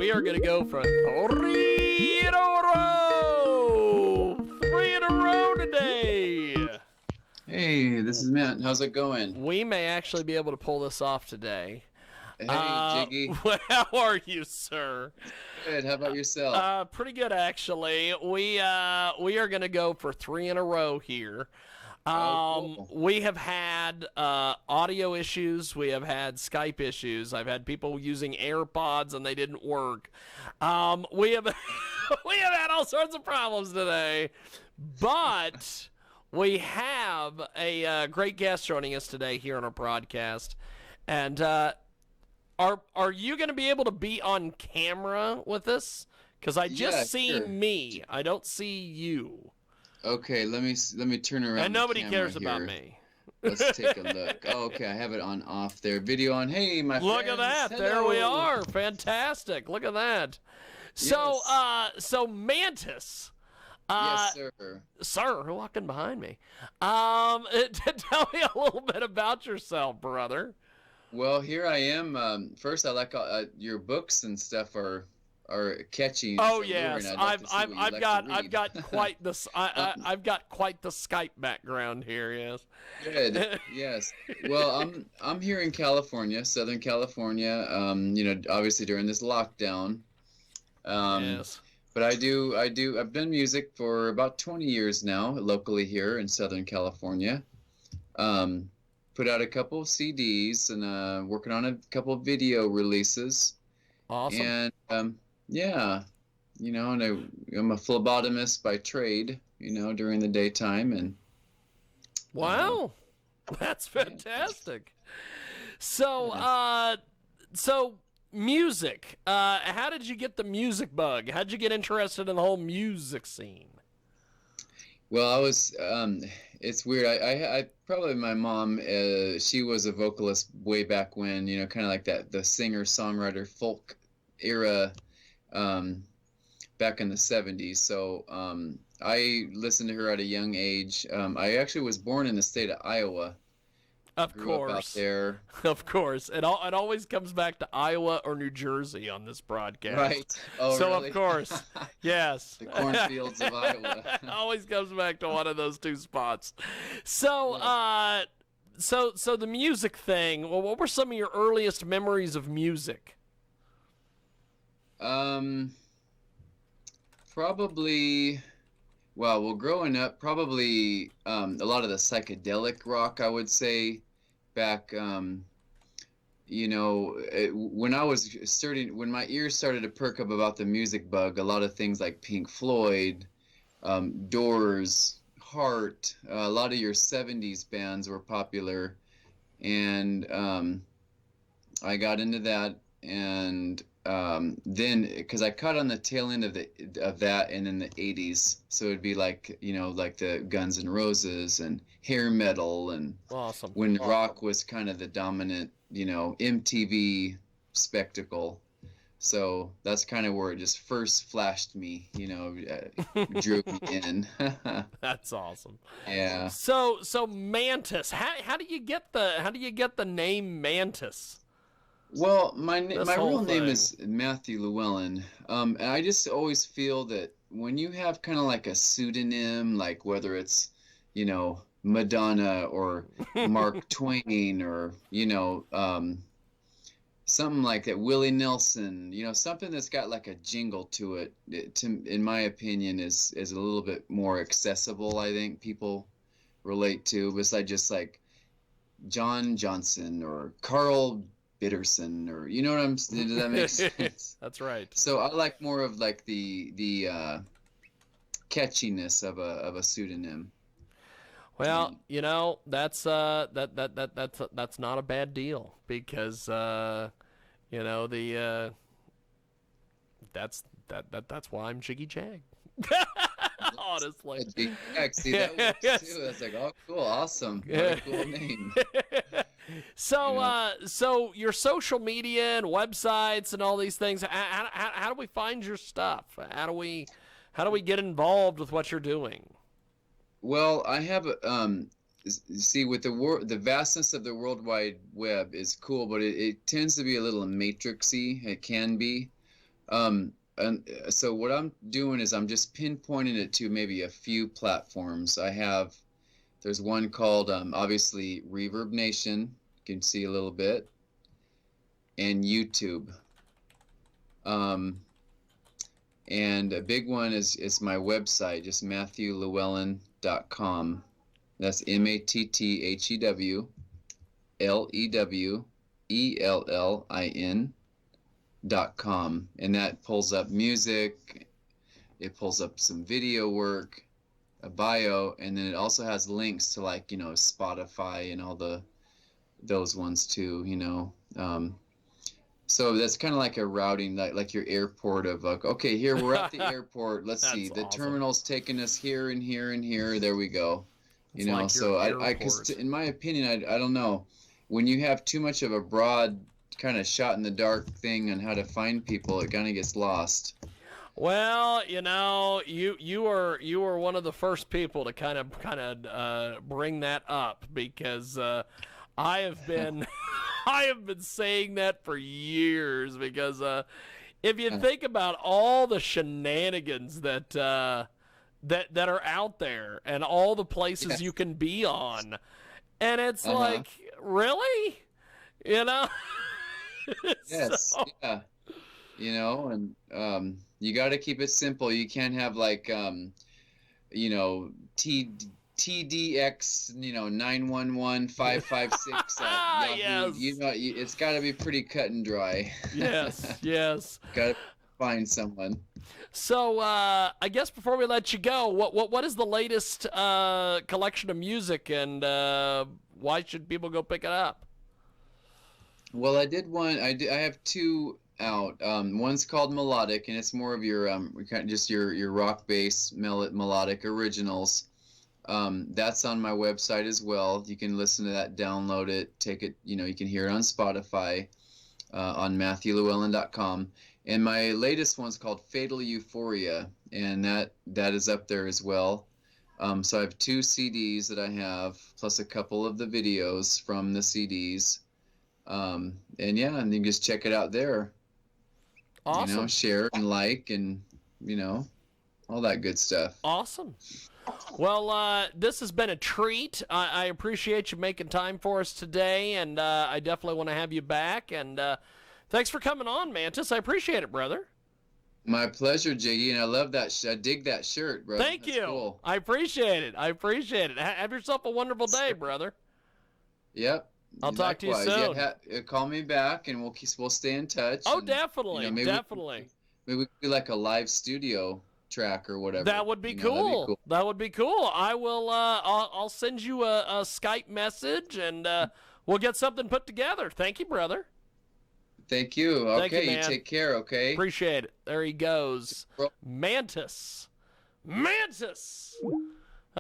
we are going to go for three in a row. 3 in a row today. Hey, this is Matt. How's it going? We may actually be able to pull this off today. Hey, Jiggy. How are you, sir? Good. How about yourself? Pretty good, actually. We are going to go for 3 in a row here. Cool. We have had audio issues. We have had Skype issues. I've had people using AirPods and they didn't work. We have we have had all sorts of problems today, but we have a great guest joining us today here on our broadcast. And are you going to be able to be on camera with us? Because I just see sure. me. I don't see you. Okay, let me turn around. And nobody the cares here. about me. Let's take a look. Oh, okay, I have it on off there. Video on. Hey, my Look friends. at that. Hello. There we are. Fantastic. Look at that. So, Yes. so MAntis. Yes, sir. Sir, walking behind me. Tell me a little bit about yourself, brother. Well, here I am. First, I like your books and stuff are catchy. Oh yes, I've got quite the I've got quite the Skype background here. Yes. Good. Yes. Well, I'm here in California, Southern California. Obviously during this lockdown. Yes. But I've done music for about 20 years now, locally here in Southern California. Put out a couple of CDs and working on a couple of video releases. Awesome. And yeah, and I'm a phlebotomist by trade, during the daytime. And wow, that's fantastic. So, so music. How did you get the music bug? How did you get interested in the whole music scene? Well, I was. It's weird. I probably my mom. She was a vocalist way back when. Kind of like the singer songwriter folk era. Back in the 70s. So I listened to her at a young age. I actually was born in the state of Iowa. Of Grew course. up out there. Of course. It always comes back to Iowa or New Jersey on this broadcast. Right. Oh, so really? Of course. Yes. The cornfields of Iowa. Always comes back to one of those two spots. So so the music thing, well, what were some of your earliest memories of music? Probably, growing up, probably a lot of the psychedelic rock, I would say, back, when I was starting, when my ears started to perk up about the music bug, a lot of things like Pink Floyd, Doors, Heart, a lot of your 70s bands were popular, and I got into that, and then because I caught on the tail end of that and in the 80s, so it'd be like like the Guns N' Roses and hair metal, and Awesome. When rock was kind of the dominant MTV spectacle. So that's kind of where it just first flashed me, drew me in. That's awesome. Yeah. So MAntis, how do you get the name MAntis? Well, my real name thing. is Matthew Lewellin, and I just always feel that when you have kind of like a pseudonym, like whether it's, Madonna or Mark Twain or, something like that, Willie Nelson, something that's got like a jingle to it, in my opinion, is a little bit more accessible, I think people relate to, besides just like John Johnson or Carl Bitterson, or does that make sense? That's right. So I like more of like the catchiness of a pseudonym. Well, that's that's not a bad deal, because that's why I'm Jiggy Jag. Honestly. Yeah, see, that works too. That's like, oh, cool, awesome. What a cool name. So, so your social media and websites and all these things, how do we find your stuff? How do we get involved with what you're doing? Well, I have see, with the vastness of the World Wide Web is cool, but it tends to be a little matrixy. It can be. And so what I'm doing is I'm just pinpointing it to maybe a few platforms. There's one called obviously Reverb Nation. You can see a little bit, and YouTube. And a big one is my website, just MatthewLewellin.com. That's MatthewLewellin.com, and that pulls up music. It pulls up some video work, a bio, and then it also has links to, like, Spotify and all those ones too. So that's kind of like a routing, like your airport of, like, okay, here we're at the airport. Let's see, the awesome. terminal's taking us here and here and here. There we go. It's like So your because in my opinion, I don't know, when you have too much of a broad kind of shot in the dark thing on how to find people, it kind of gets lost. Well, you were one of the first people to kind of bring that up, because I have been I have been saying that for years, because if you think about all the shenanigans that are out there and all the places you can be on, and it's like, really, Yes. So, Yeah. And you got to keep it simple. You can't have, like, TDX, 911556 at Yahoo. yes. It's got to be pretty cut and dry. Yes. Got to find someone. So, I guess before we let you go, what is the latest collection of music, and why should people go pick it up? Well, I did one. I have two out. One's called Melodic, and it's more of your just your rock bass melodic originals. That's on my website as well. You can listen to that, download it, take it. You can hear it on Spotify, on MatthewLewellin.com. And my latest one's called Fatal Euphoria, and that is up there as well. So I have 2 CDs that I have, plus a couple of the videos from the CDs. And you can just check it out there. Awesome. Share and like, and all that good stuff. Awesome. Well, this has been a treat. I appreciate you making time for us today, and I definitely want to have you back. And thanks for coming on, Mantis. I appreciate it, brother. My pleasure, Jiggy, and I love that. I dig that shirt, brother. Thank That's you. Cool. I appreciate it. Have yourself a wonderful day, brother. Yep. I'll talk to you soon. Call me back, and we'll stay in touch. Oh, and, definitely, definitely. Maybe we could do like a live studio track or whatever. That would be cool. That would be cool. I will. I'll send you a Skype message, and we'll get something put together. Thank you, brother. Thank you. Thank Okay, you, man. take care. Okay. Appreciate it. There he goes. MAntis.